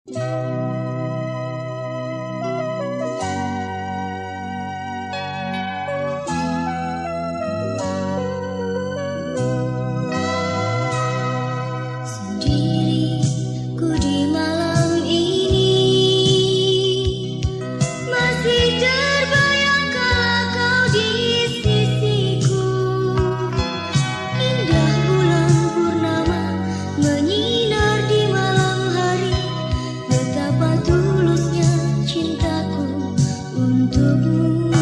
Sendiriku di malam ini, masih terbayang kalau kau di sisiku. Indah bulan purnama menyinar di malam hari, betapa tulusnya cintaku untukmu.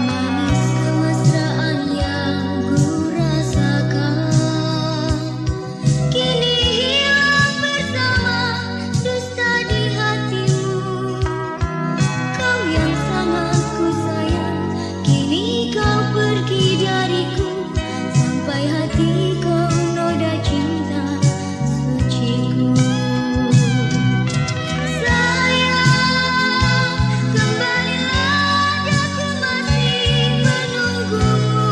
Manis kemesraan yang ku rasakan kini hilang bersama dusta di hatimu. Kau yang sangat ku sayang, kini kau pergi dariku, sampai hati kau noda cinta suciku. Sayang, kembalilah, aku masih menunggumu.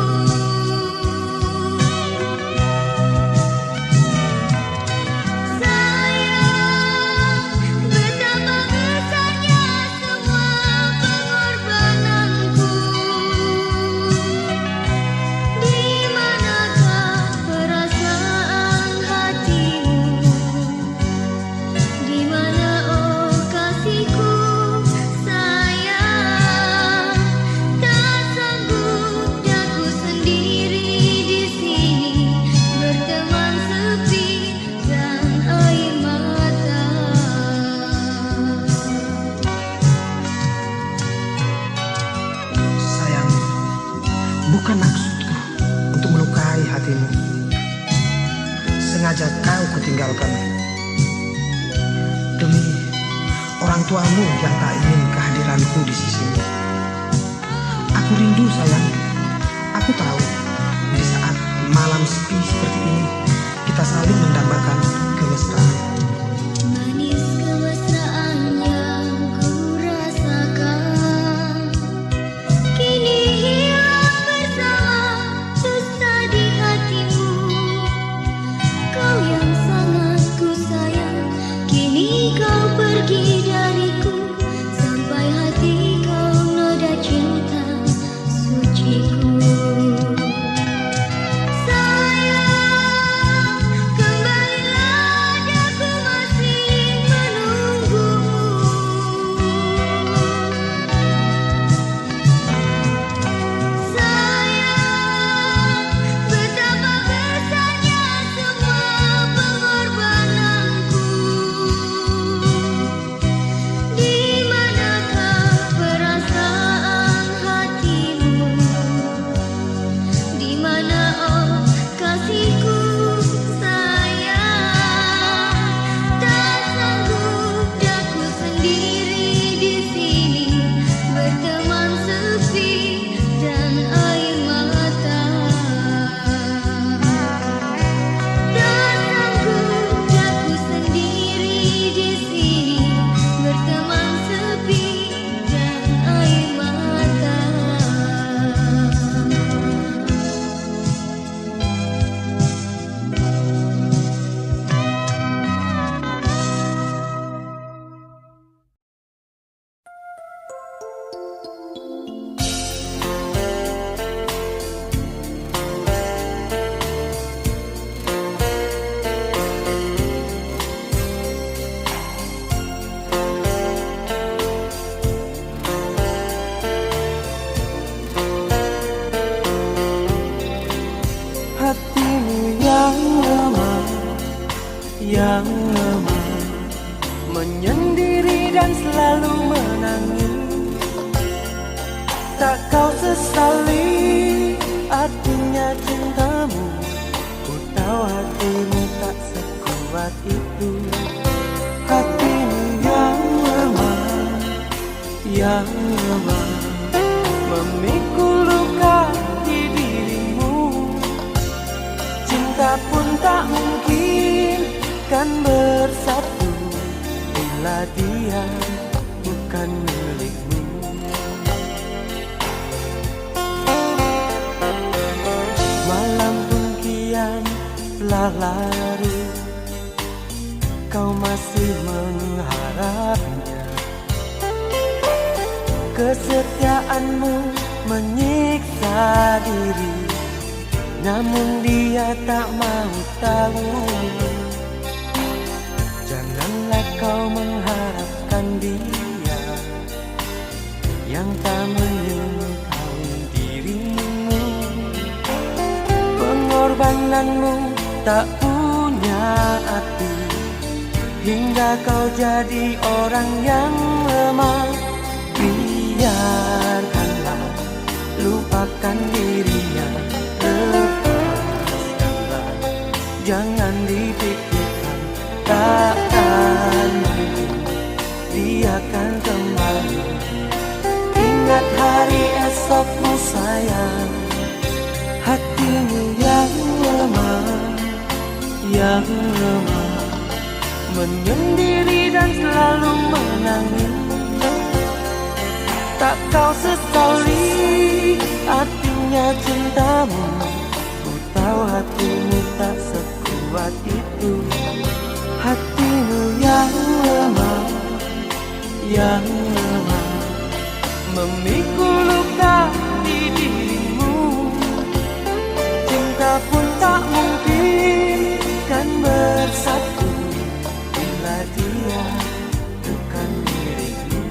Sayang, betapa besarnya semua pengorbananku. Di manakah perasaan hatimu? Di mana oh kasihku? Sayang, tak sanggup aku sendiri di sini, berteman sepi dan air mata. Sayang, bukan maksudku untuk melukai hatimu. Sengaja kau kutinggalkan demi orang tuamu yang tak ingin kehadiranku di sisimu. Aku rindu sayang. Aku tahu di saat malam sepi seperti ini kita saling mendambakan kemesraan. Manis kemesraan yang ku rasakan kini hilang bersama dusta di hatimu. Kau yang sangat ku sayang, kini kau pergi dariku, sampai hati kau noda cinta suciku. Sayang, kembalilah, aku masih menunggumu. Sayang, betapa besarnya semua pengorbananku. Di manakah perasaan hatimu? Di mana oh kasihku? Sayang, tak sanggup aku sendiri di sini, berteman sepi dan air mata. Tak sanggup aku sendiri di sini, berteman sepi dan air mata. Hatimu yang lemah, menyendiri dan selalu menangis. Tak kau sesali artinya cintamu. Ku tahu hatimu tak sekuat itu. Hatimu yang lemah, memikul luka di dirimu. Cinta pun tak mungkin kan bersatu bila dia bukan milikmu. Malam pun kian telah larut, kau masih Kesetiaanmu menyiksa diri, namun dia tak mau tahu. Janganlah kau mengharapkan dia yang tak menyukai dirimu. Pengorbananmu tak punya arti hingga kau jadi orang yang lemah. Biarkanlah, lupakan dirinya, lepaskanlah, jangan dipikirkan, takkan mungkin dia akan kembali. Ingat hari esokmu sayang, hatimu yang lemah, menyendiri dan selalu menangis. Tak kau sesali artinya cintamu. Ku tahu hatimu tak sekuat itu. Hatimu yang lemah, memikul luka di dirimu. Cinta pun tak mungkin kan bersatu bila dia bukan milikmu.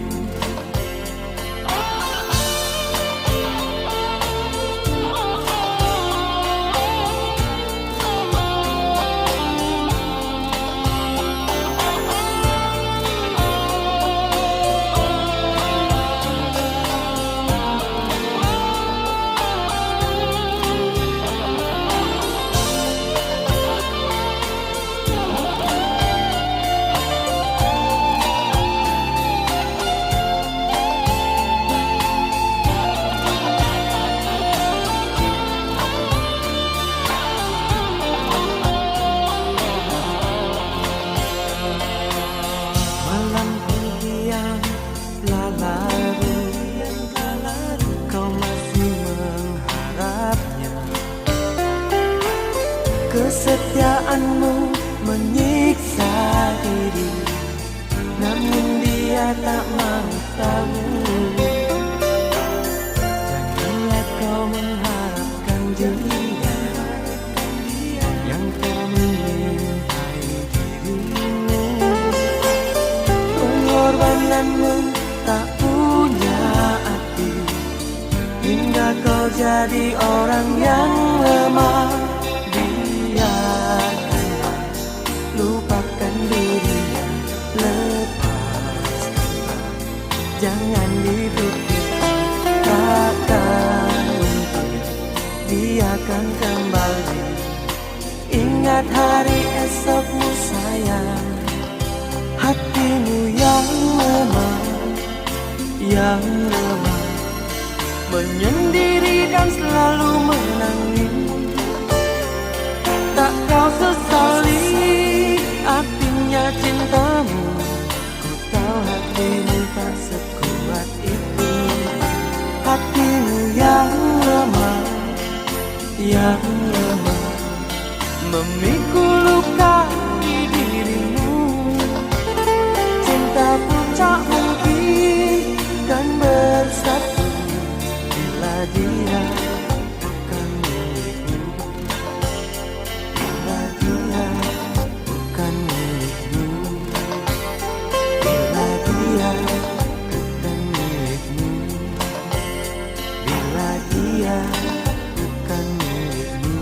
Kesetiaanmu menyiksa diri, namun dia tak mau tahu. Janganlah kau mengharapkan dia yang tak mencintai dirimu. Pengorbananmu tak punya arti hingga kau jadi orang yang lemah. Biarkanlah, lupakan dirinya, lepaskanlah, jangan dipikirkan, takkan mungkin dia akan kembali. Ingat hari esokmu sayang, hatimu yang lemah, menyendiri dan selalu menangis. Tak kau sesali artinya cintamu. Ku tahu hatimu tak sekuat itu. Hatimu yang lemah, memikul luka di dirimu. Cinta pun tak mungkin kan bersatu bila dia bukan milikmu. Bila dia bukan milikmu. Bila dia bukan milikmu. Bila dia bukan milikmu.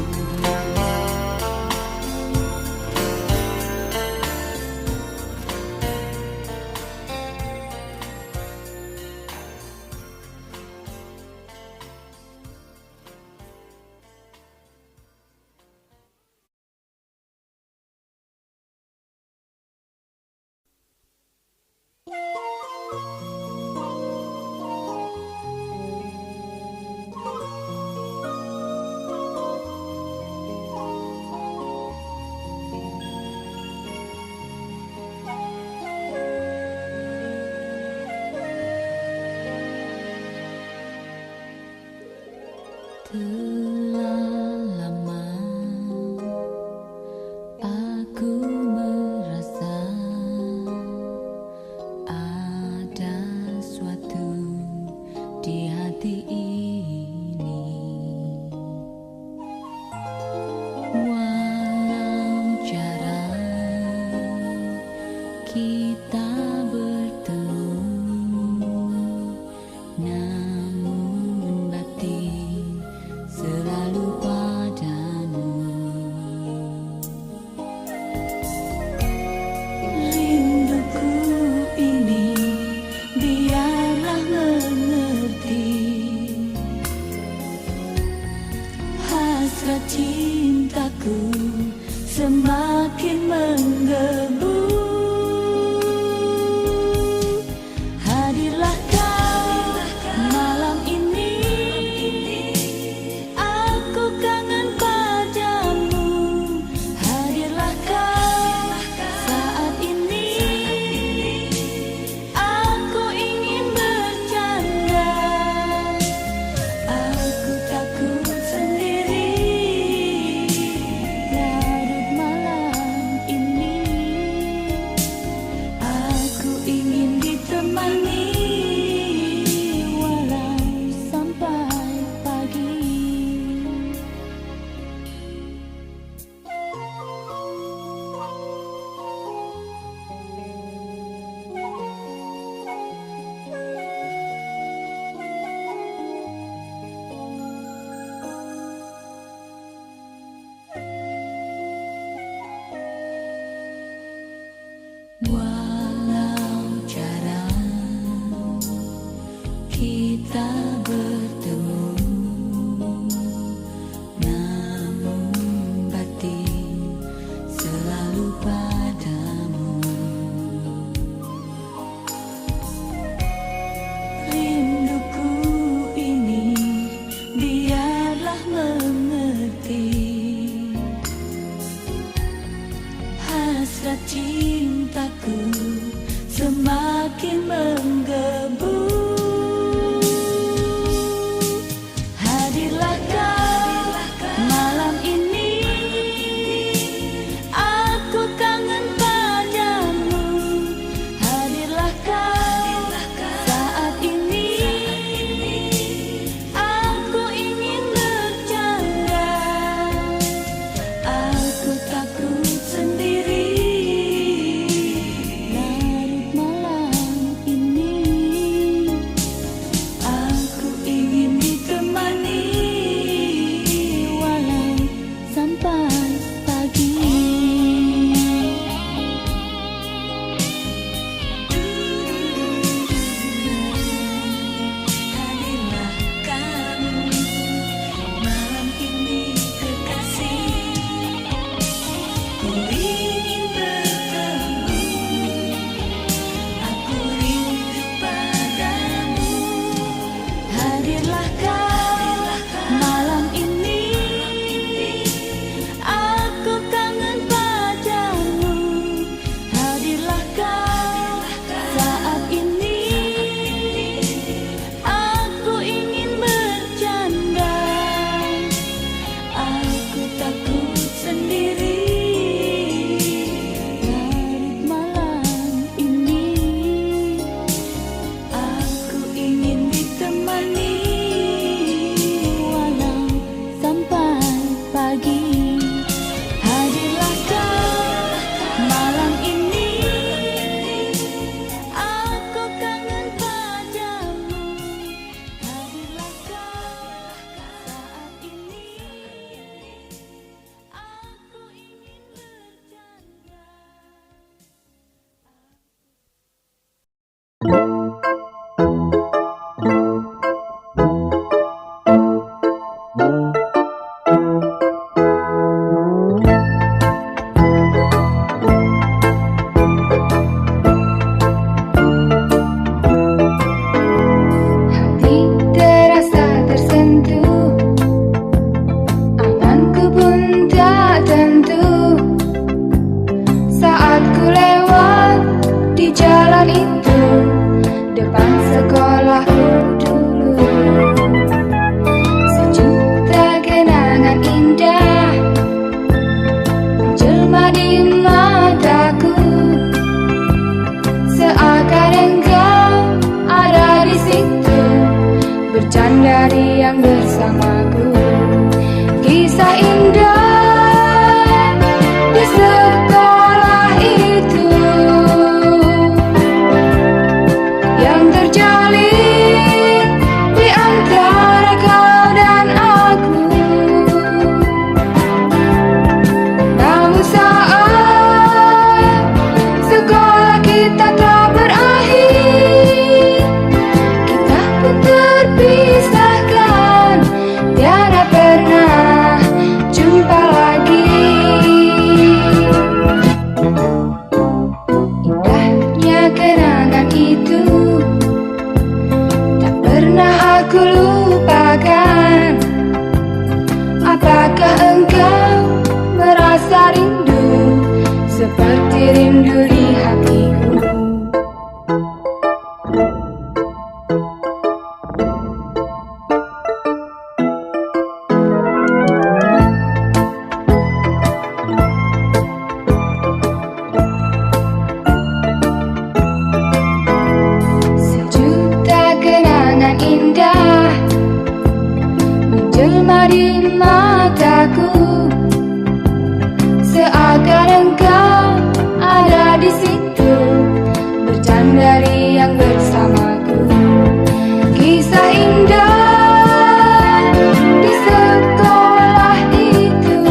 Telah lama aku merasa ada suatu Walau jarang kita bertemu, namun batin selalu padamu. Rinduku ini biarlah mengerti, hasrat cintaku semakin menggebu. Hadirlah kau malam ini, aku kangen padamu. Hadirlah kau saat ini, aku ingin bercanda. Aku takut sendiri larut malam ini. Aku ingin ditemani walau sampai pagi. Hadirlah kamu malam ini kekasih, ku ingin bertemu, aku rindu padamu. Hadirlah kau malam ini, aku kangen padamu. Hadirlah kau saat ini, aku ingin bercanda. Aku takut sendiri larut malam ini. Aku ingin ditemani walau sampai pagi. Hadirlah kau malam ini, aku kangen padamu. Hadirlah kau saat ini, aku ingin bercanda. Hati terasa tersentuh, anganku pun tak tentu. Saat ku lewat di jalan itu, depan sekolahku dulu. Sejuta kenangan indah menjelma di mataku, seakan engkau ada di situ, bercanda riang bersamaku. Kisah indah di sekolah itu yang terjalin di antara kau dan aku. Namun saat sekolah kita telah berakhir, kita pun terpisahkan, tiada pernah jumpa lagi. Indahnya kenangan itu tak pernah aku lupakan. Apakah engkau merasa rindu seperti rindu di hatiku? Sejuta kenangan indah menjelma di mataku, seakan engkau ada di situ, bercanda riang bersamaku. Kisah indah di sekolah itu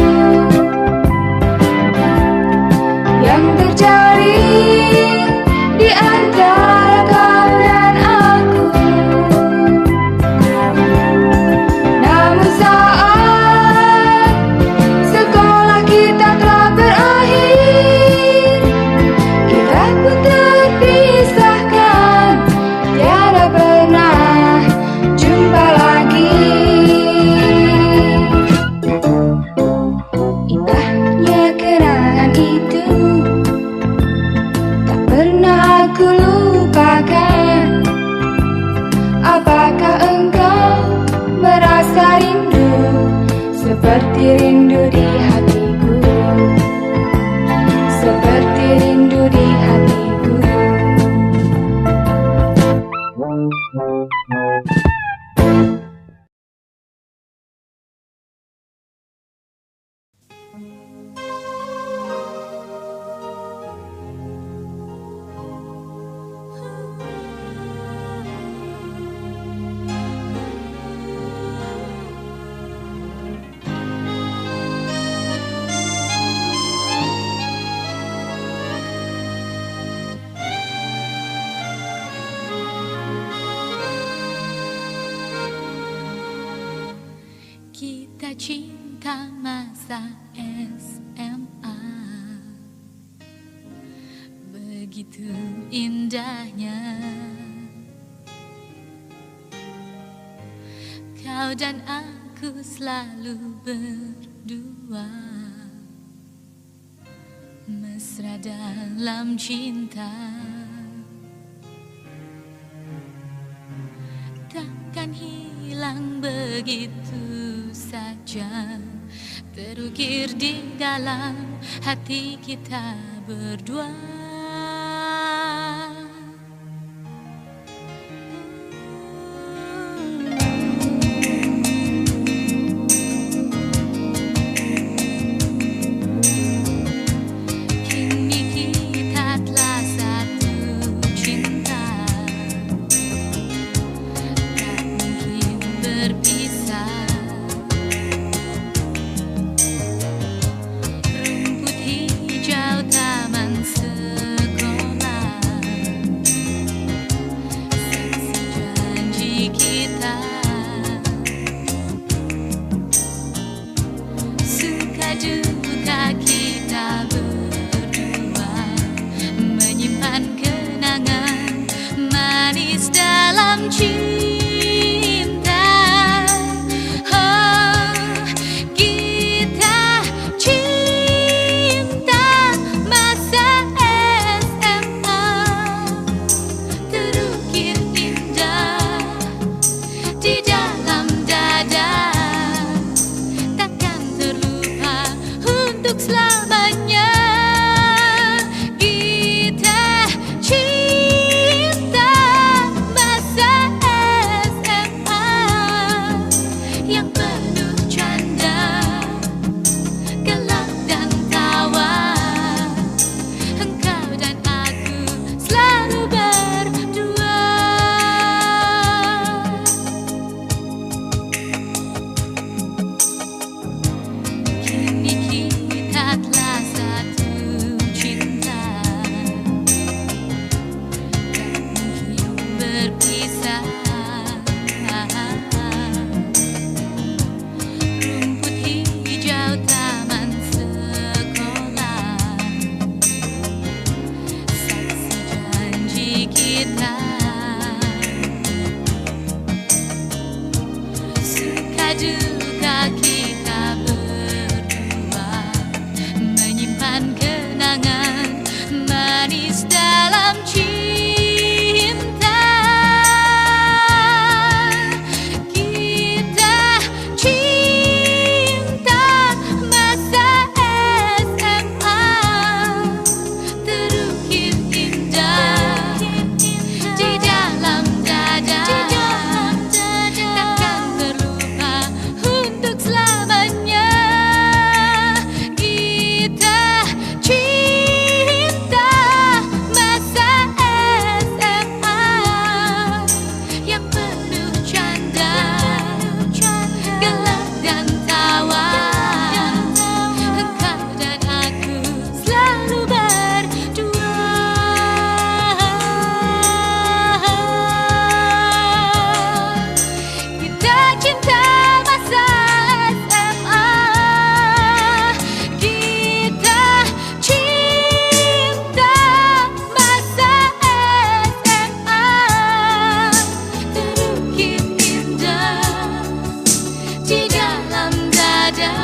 yang terjalin cinta masa SMA, begitu indahnya. Kau dan aku selalu berdua, mesra dalam cinta. Takkan hilang begitu saja, terukir di dalam hati kita berdua. Kini kita telah satu cinta, tak mungkin berpisah. Rumput hijau taman sekolah, saksi janji kita. Suka duka kita berdua, menyimpan kenangan manis dalam cinta. Oh, kita cinta masa SMA, terukir indah di dalam dada, takkan terlupa untuk selamanya. Kita cinta masa SMA yang penuh canda, gelak dan tawa. Engkau dan aku selalu berdua. Kini kita telah satu cinta, tak mungkin berpisah. Rumput hijau taman sekolah, saksi janji kita. Suka duka kita berdua, menyimpan kenangan manis dalam cinta. Kita cinta masa SMA, terukir indah di dalam dada, takkan terlupa untuk selamanya. Kita cinta masa SMA yang penuh canda, gelak dan tawa. Engkau dan aku selalu berdua. Kita cinta masa SMA, kita cinta masa SMA, terukir indah di dalam dada,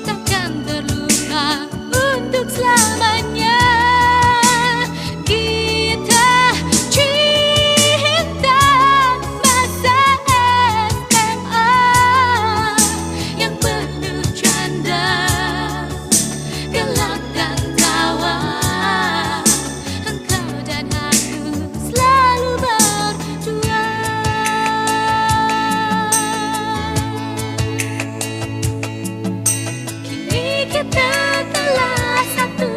takkan terlupa untuk selamanya. Kita cinta masa SMA yang penuh canda, gelak dan tawa. Engkau dan aku selalu berdua. Kini kita telah satu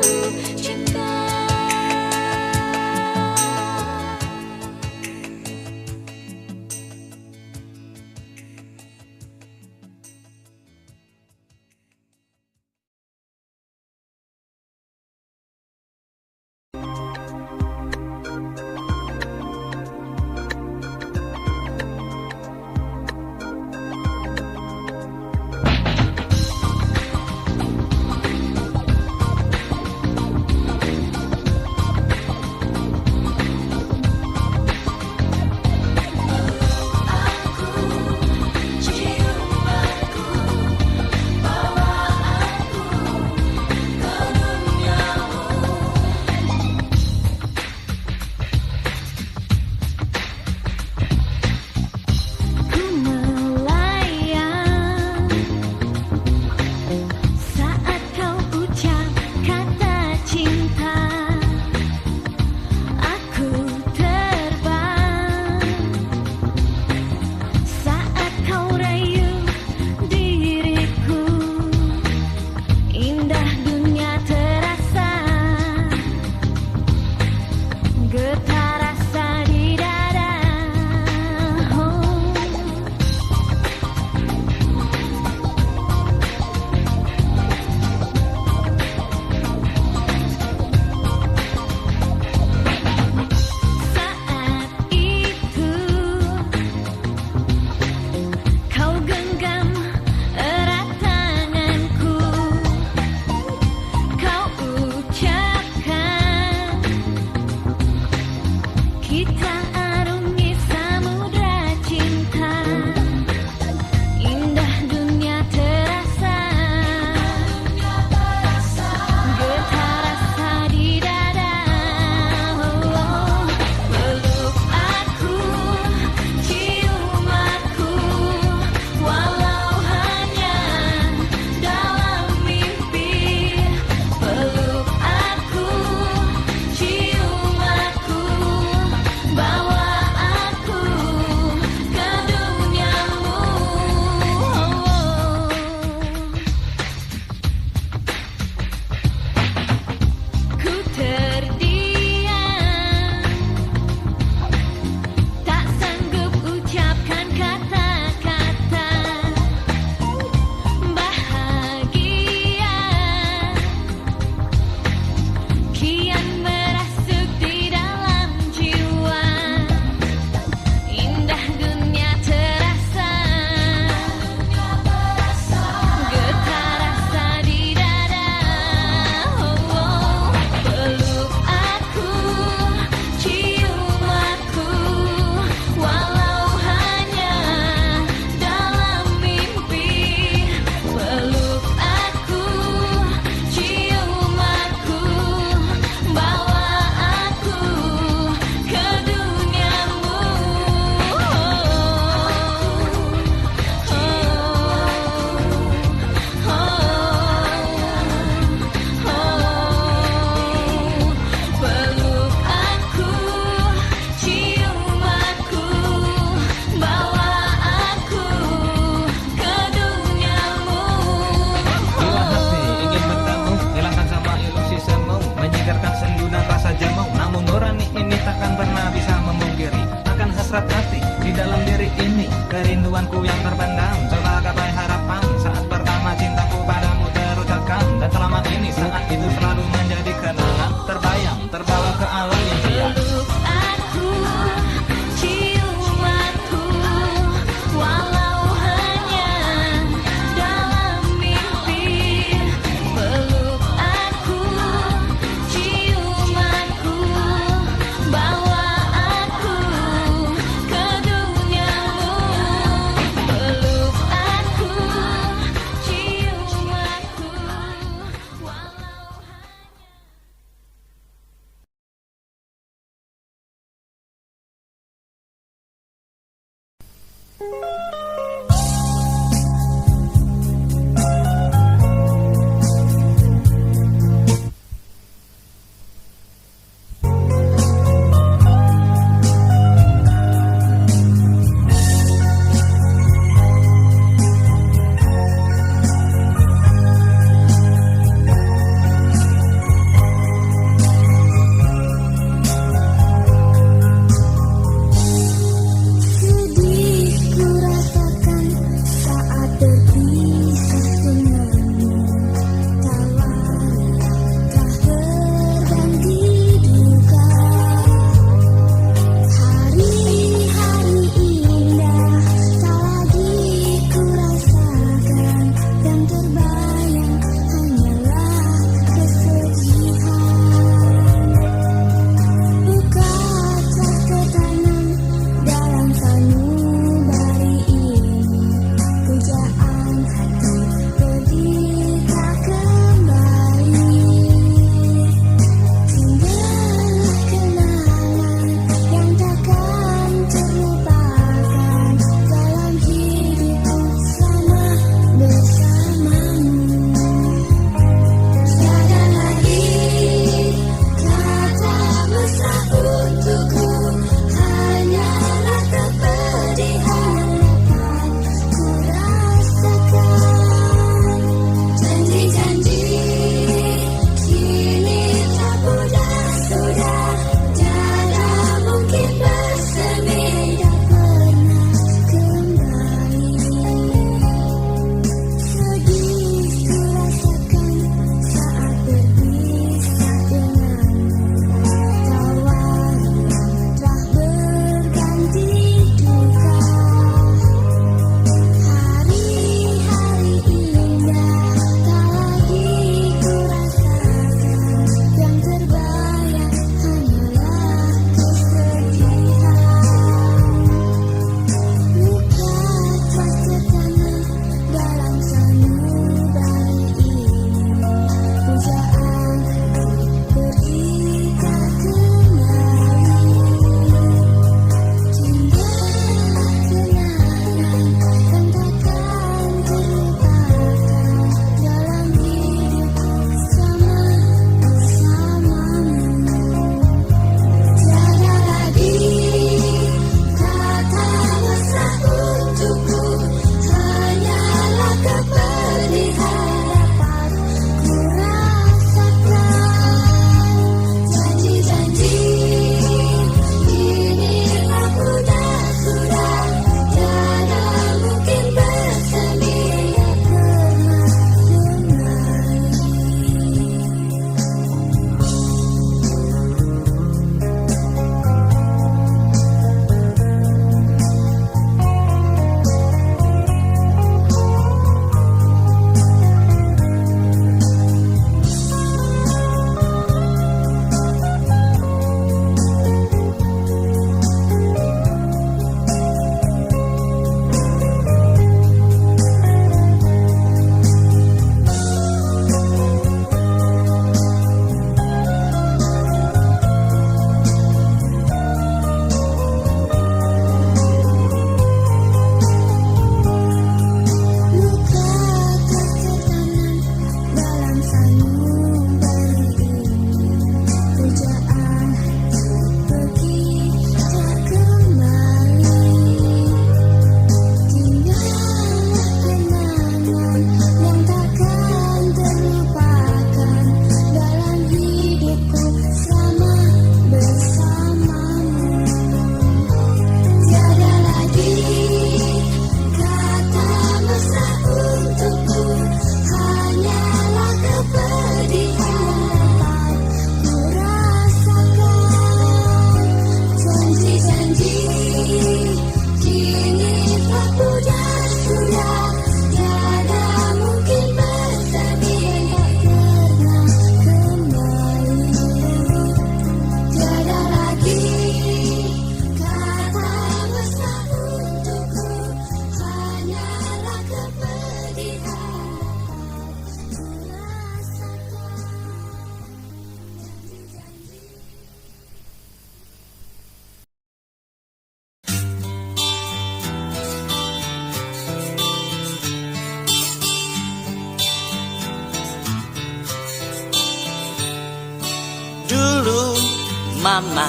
mama,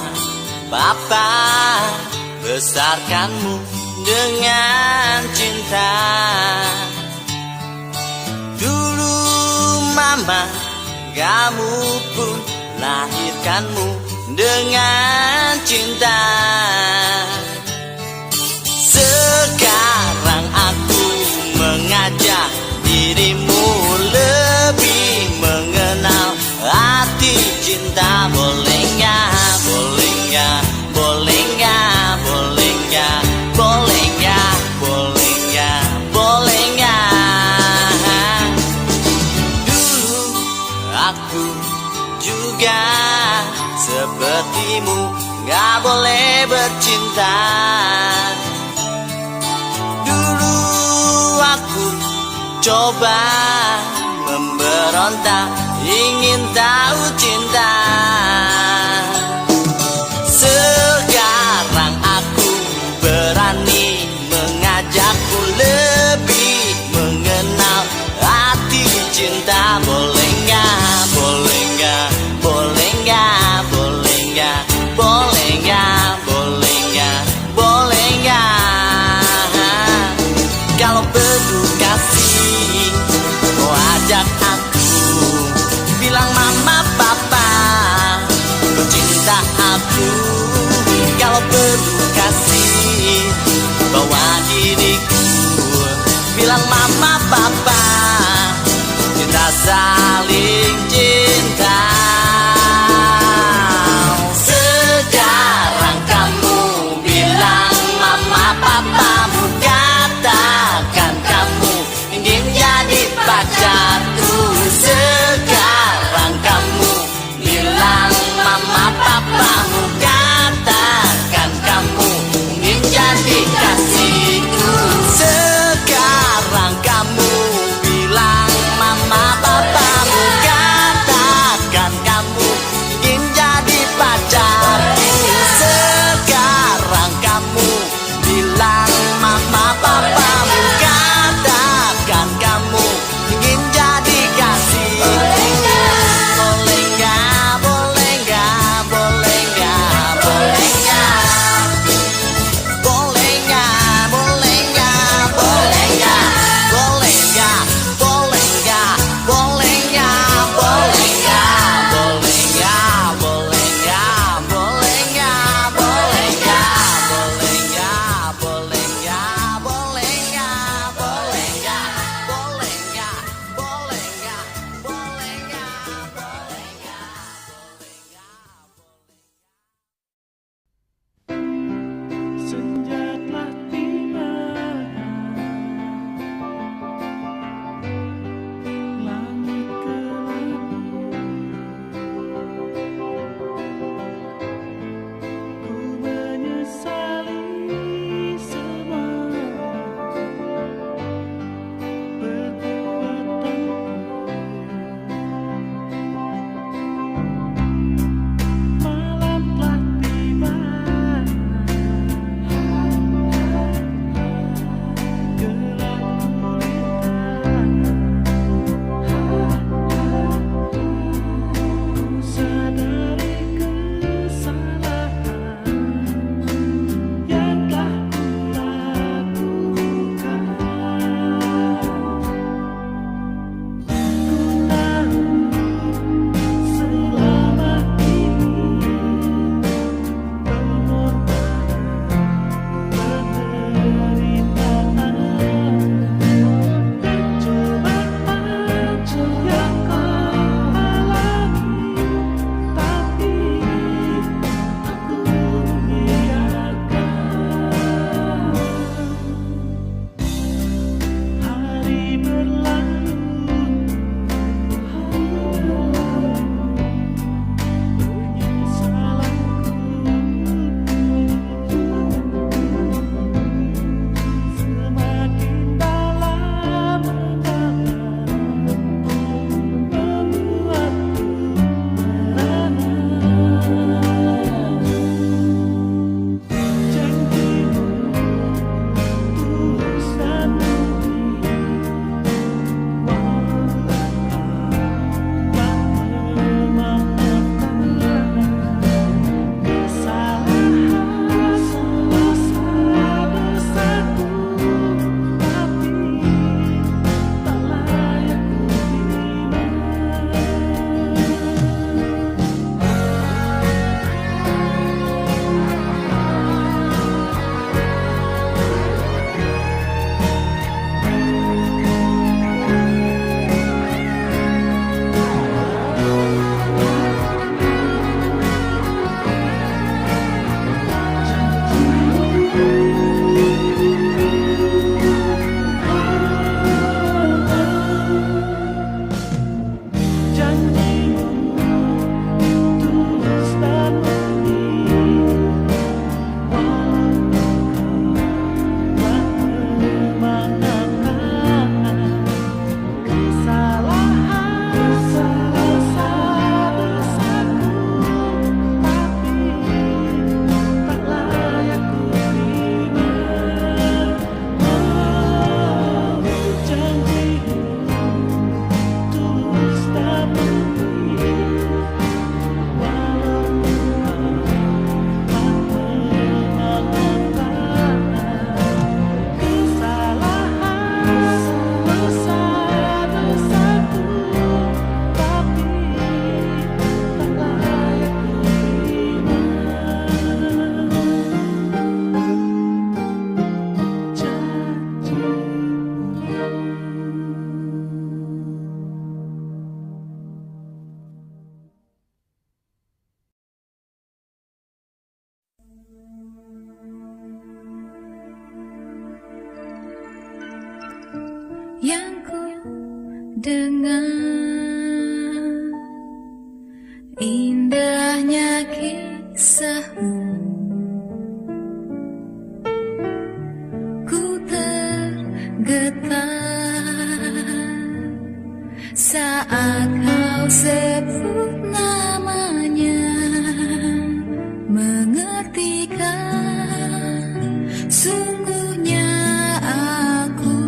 papa besarkanmu dengan cinta. Dulu mama, kamu pun lahirkanmu dengan cinta. Sekarang aku mengajak dirimu lebih mengenal arti cinta. Boleh nggak, boleh nggak, boleh nggak, boleh nggak, boleh nggak, boleh nggak, boleh nggak. Dulu aku juga sepertimu, nggak boleh bercinta. Dulu aku coba memberontak, ingin tahu cinta. Sekarang aku berani mengajakku lebih mengenal arti cinta. Boleh nggak, boleh nggak, boleh nggak, boleh nggak, boleh nggak, boleh nggak, boleh nggak. Kalau perlu kasih, kau ajak aku, bilang mama papa kau cinta aku. Kalau perlu kasih, bawa diriku, bilang mama papa kita saling cinta. Sekarang kamu bilang mama papamu, katakan kamu ingin jadi pacarku. Sekarang kamu bilang mama papamu, katakan kamu ingin jadi kasihku. Sekarang kamu bilang Dengan indahnya kisahmu, ku tergetar saat kau sebut namanya. Mengertikan sungguhnya aku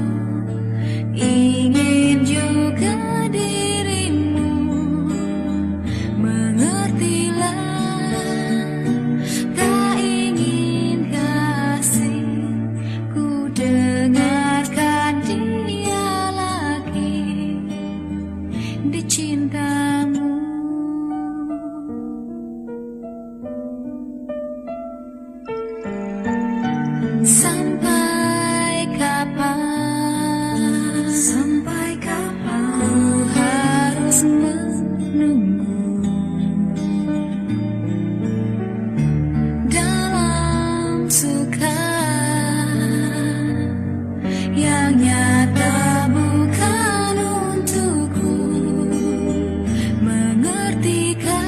ingin juga dirimu. Mengertilah, tak ingin kasih ku dengarkan dia lagi di cintamu. Sampai kapan ku harus menunggu dalam suka yang nyata bukan untukku. Mengertikan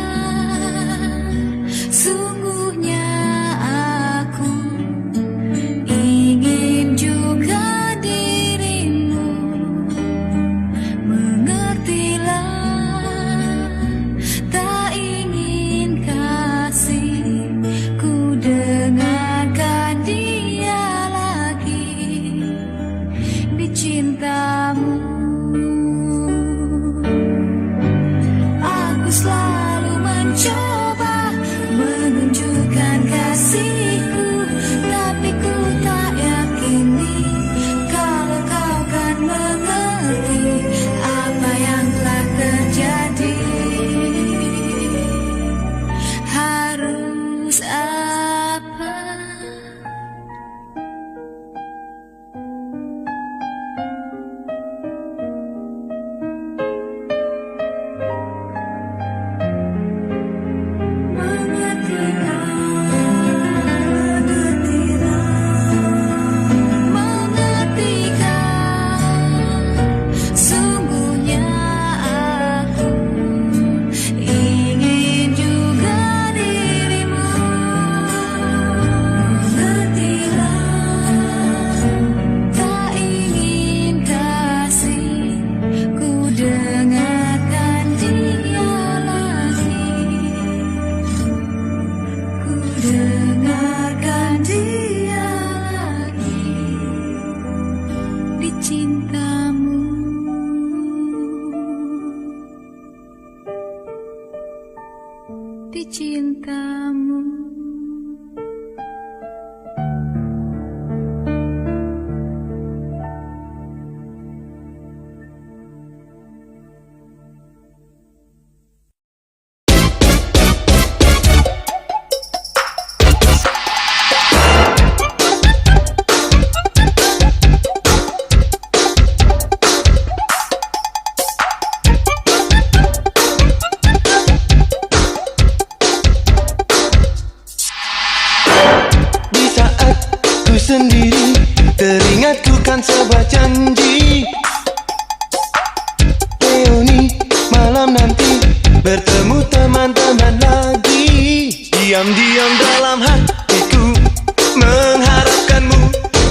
sungguhnya aku ingin juga dirimu. Mengertilah, tak ingin kasih ku dengarkan dia lagi di cintamu. Aku selalu mencoba menunjukkan kasihku, tapi ku tak yakini kalau kau kan mengerti apa yang telah terjadi. Harus apa? Mengertikan sungguhnya aku ingin juga dirimu. Mengertilah, tak ingin kasih ku dengarkan dia lagi. Ku dengarkan dia lagi di cintamu. Di cintamu. Di saat ku sendiri, teringatku kan sebuah janji. Reuni malam nanti, bertemu teman-teman lagi. Diam-diam dalam hatiku mengharapkanmu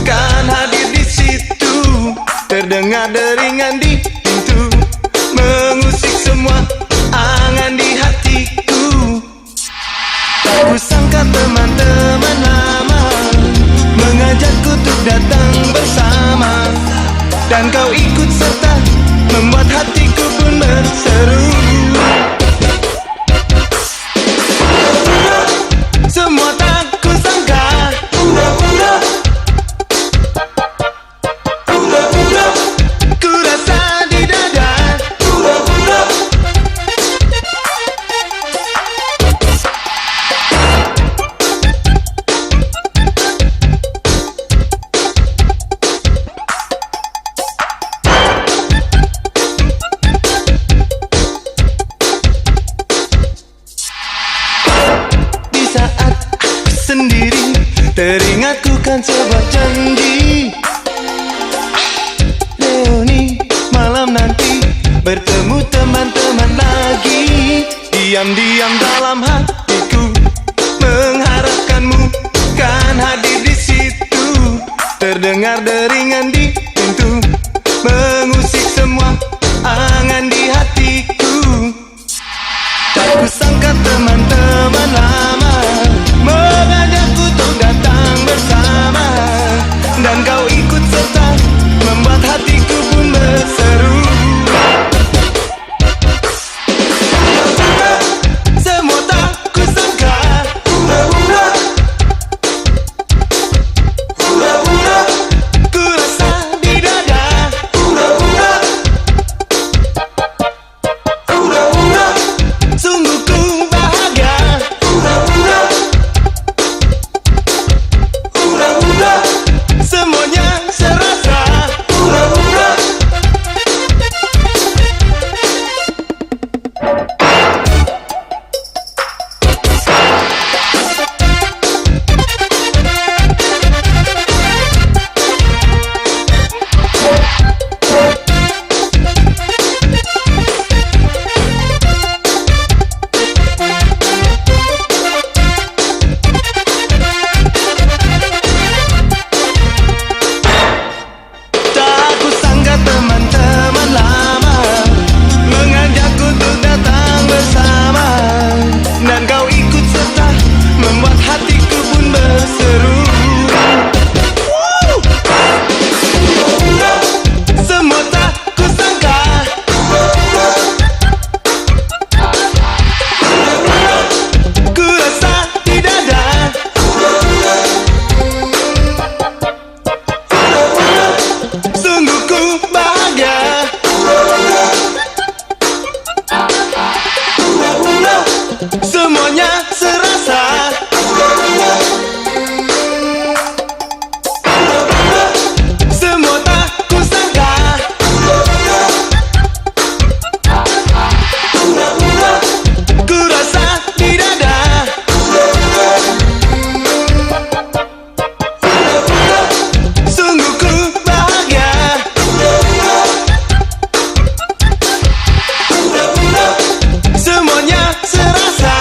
kan hadir di situ. Terdengar deringan di pintu, mengusik semua angan di hatiku. Tak kusangka teman-teman lama mengajakku untuk datang bersama, dan kau ikut serta membuat hatiku pun berseru. Semua tak kusangka, ku rasa di dada. Sendiri, teringatku kan sebuah janji. Reuni malam nanti, Diam-diam dalam hatiku mengharapkanmu kan hadir di situ. Terdengar deringan di pintu, mengusik semua angan di hatiku. Tak kusangka teman-teman lama mengajakku untuk datang bersama, dan kau ikut serta membuat hatiku pun berseru. Semua tak kusangka, ku rasa di dada, sungguh ku bahagia. Semuanya serasa. Tak kusangka teman-teman lama mengajakku untuk datang bersama, dan kau ikut serta membuat hatiku pun berseru. Semua tak kusangka, ku rasa di dada, sungguh ku bahagia. Semuanya serasa. Semua tak kusangka, ku rasa di dada, sungguh ku bahagia. Semuanya serasa.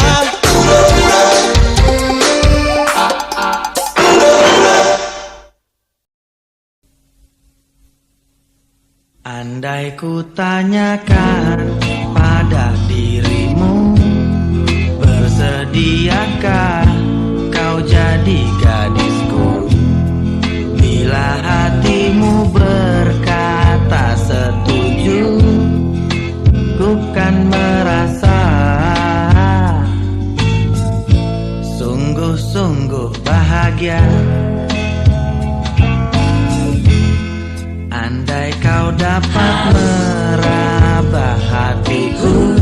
Andai ku tanyakan pada dirimu, bersediakah kau jadi gadisku? Bila hatimu berkata setuju, ku kan merasa sungguh-sungguh bahagia. Andai kau dapat meraba hatiku,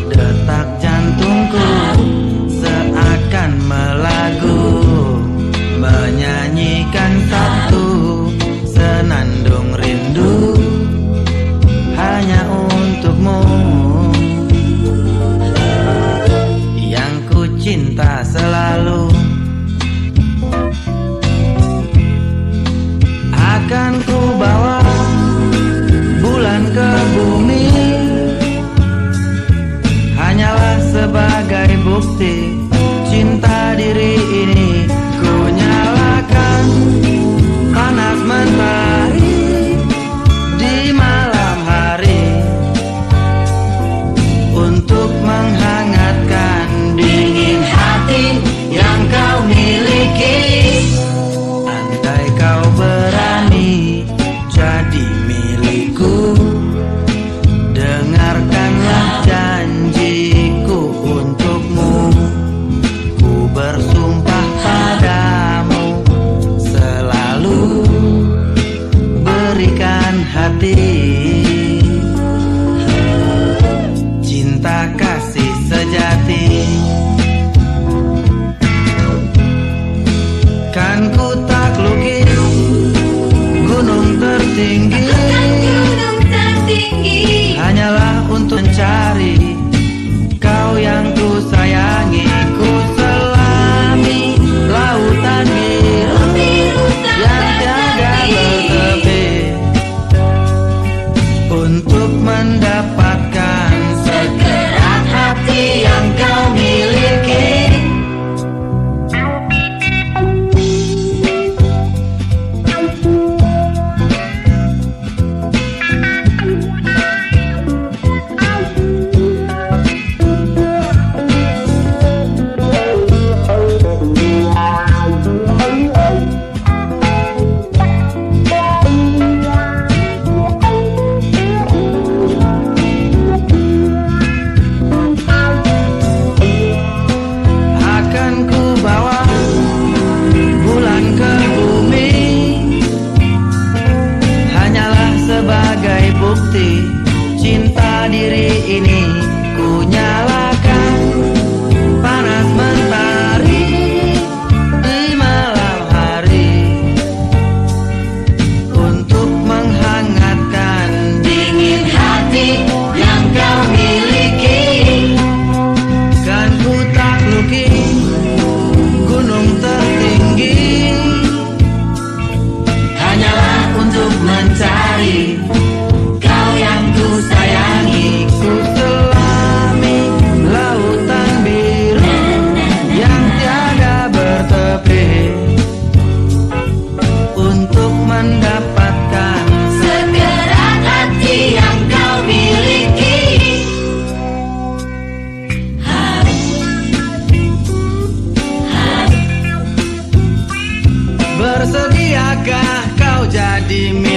detak jantungku seakan melagu, menyanyikan satu senandung rindu hanya untukmu, yang ku cinta selalu. Akan ku bawa bulan ke bumi, hanyalah sebagai bukti cinta diri ini. Ku nyalakan panas mentari di malam hari untuk menghangatkan dingin hati yang kau miliki. Andai kau berani jadi milikku, dengarkanlah janjiku untukmu. milikku.